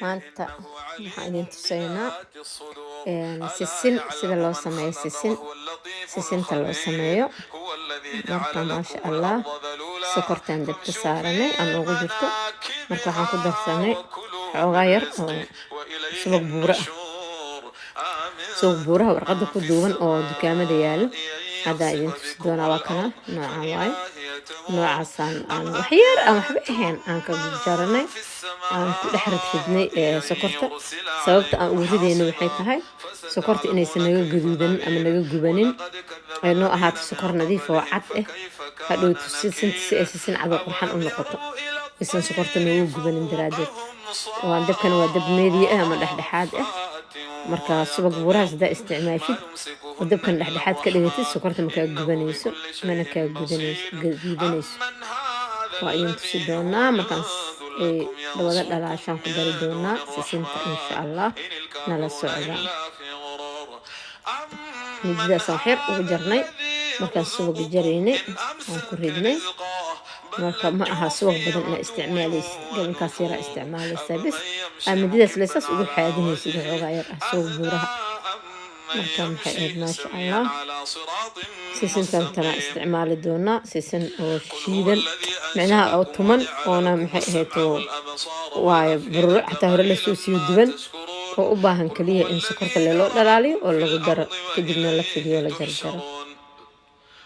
maanta waxaan idin tusaynaa sisin sida loo sameeyo sisinta loo sameeyo. marka maasha allah sokortaan dabka saaranay aan ugu jirto. marka waxaan ku darsanay xoogaa yar oo subag buuraha warqadda ku duuban oo dukaamada yaalo. haddaa idin tusi doonaa waa kana noocan waaye. noocaasaan aan waxyar aan waxba ahayn aan ka jaranay aan ku dhex ridnay sokorta. sababta aan ugu ridayno waxay tahay sokorta inaysan naga gaduudanin ama naga gubanin ay noo ahaato sokor nadiif oo cad ah. hadhow sisinta si ay sisin cad oo qurxan u noqoto isan sokorta naga gubanin daraadeed. waan dabkan waa dab meediya ah ama dhexdhexaad ah. marka subag buurahaas haddaa isticmaashid oo dabkan dhexdhexaad ka dhigatid sokorta makaa gubanayso mana kaa gudanayso. waa idin tusi doonaa markaan dawada dhalaashaan ku dari doonaa sisinta insha allah. nala socda mididaasaan waxyar ugu jarnay markaan subaga jaraynay aan ku ridnay. marka ma aha subag badan inaa isticmaalaysid gabankaas yaraa isticmaalaysaa bes aa mididaas leesaas ugu xaadinaysid xoogaa yar ah subag buuraha. marka maxay ahayd maasha allah sisintan tanaa isticmaali doonaa sisin oo shiidan micnaha oo tuman oona maxay ahayd waayo burro xataa hore lasoo sii duban oo u baahan kaliya in sokorta loo dhalaaliyo oo lagu daro kadibna la fidiyo la jarjaro.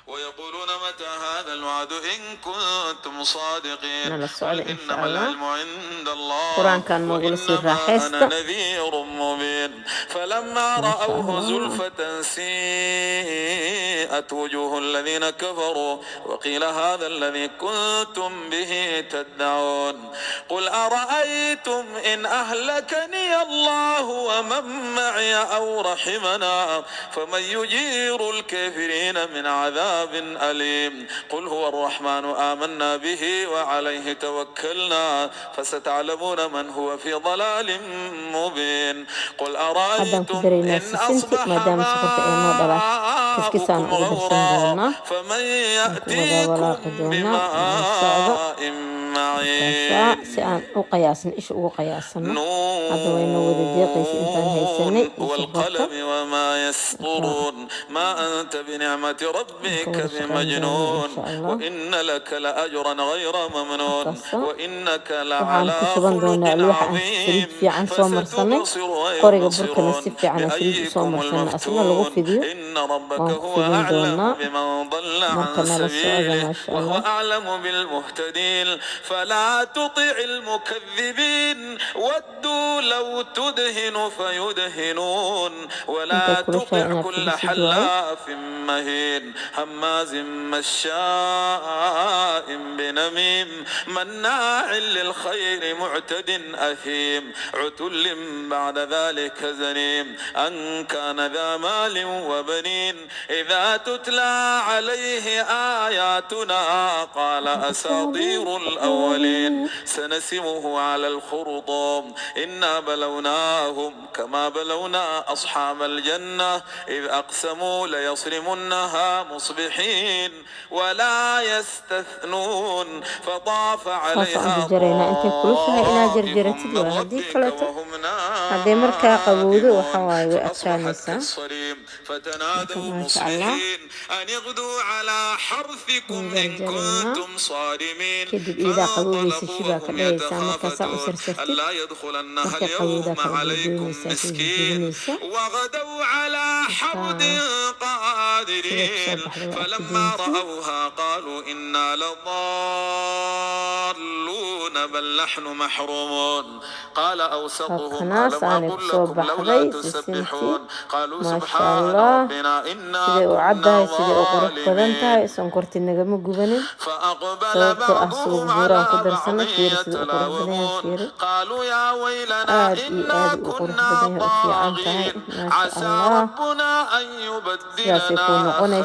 ويقولون متى هذا الوعد إن كنتم صادقين إنما العلم عند الله قرآن كان مقول وأنا نذير مبين فلما رأوه زلفة سيئت وجوه الذين كفروا وقيل هذا الذي كنتم به تدعون قل أرأيتم إن أهلكني الله ومن معي أو رحمنا فمن يجير الكافرين من عذاب أليم قل هو الرحمن آمنا به وعليه توكلنا فستعلمون من هو في ضلال مبين قل أرأيتم إن أصبح ماؤكم فمن يأتيكم بماء معين si aan u qiyaasan isha ugu qiyaasano. hadda wayna wada deeqaysa intaan haysanay والقلم وما يسطرون ما أنت بنعمة ربك بمجنون وإن لك لأجرا غير ممنون وإنك لعلى خلق عظيم فستبصر ويبصرون بأيكم المفتون إن ربك هو أعلم بمن ضل عن سبيله وهو أعلم بالمهتدين فلا تطع المكذبين ودوا لو تدهن فيدهنون ولا تطع كل حلاف مهين هماز مشاء بنميم مناع للخير معتد أثيم عتل بعد ذلك زنيم أن كان ذا مال وبنين إذا تتلى عليه آياتنا قال أساطير الأولين سنسمه على الخرطوم إنا بلوناهم كما بلونا أصحاب الجنة إذ أقسموا ليصرمنها مصبحين ولا يستثنون فطاف عليها فتنادوا مصبحين أن اغدوا على حرثكم إن كنتم صارمين فانطلقوا يتخافتون ألا يدخلنها اليوم عليكم مسكين وغدوا على حرد قادرين فلما رأوها قالوا إنا لضالون بل نحن محرومون قال أوسطهم ألم أقل لكم لولا تسبحون قالوا سبحان ربنا إنا كنا ظالمين فأقبل بعضهم على بعض يتلاومون قالوا يا ويلنا إنا كنا طاغين عسى ربنا أن يبدلنا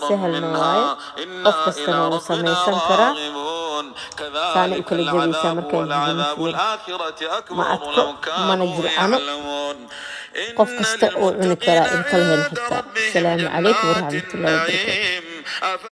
خيرا منها إنا إلى ربنا راغبون كذلك العذاب والعذاب الآخرة أكبر لو كانوا يعلمون qof kasta oo cuni karaa in kala helo xitaa. Asalaamu calaykum waraxmatullaahi wabarakaatuh.